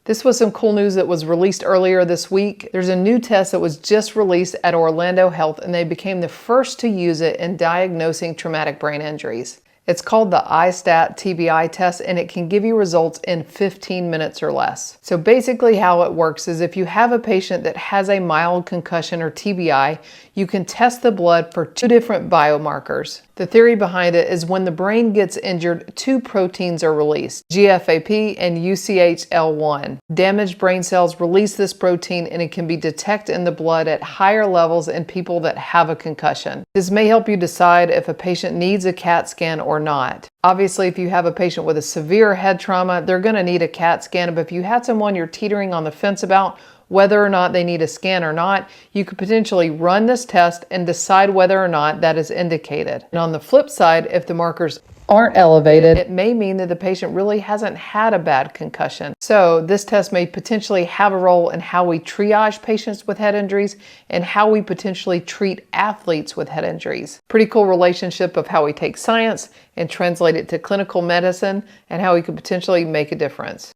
This was some cool news that was released earlier this week. There's a new test that was just released at Orlando Health, and they became the first to use it in diagnosing traumatic brain injuries. It's called the iStat TBI test, and it can give you results in 15 minutes or less. So basically how it works is if you have a patient that has a mild concussion or TBI, you can test the blood for 2 different biomarkers. The theory behind it is when the brain gets injured, 2 proteins are released, GFAP and UCHL1. Damaged brain cells release this protein, and it can be detected in the blood at higher levels in people that have a concussion. This may help you decide if a patient needs a CAT scan or not. Obviously, if you have a patient with a severe head trauma, they're going to need a CAT scan, but if you had someone you're teetering on the fence about whether or not they need a scan or not, you could potentially run this test and decide whether or not that is indicated. And on the flip side, if the markers aren't elevated, it may mean that the patient really hasn't had a bad concussion. So this test may potentially have a role in how we triage patients with head injuries and how we potentially treat athletes with head injuries. Pretty cool relationship of how we take science and translate it to clinical medicine and how we could potentially make a difference.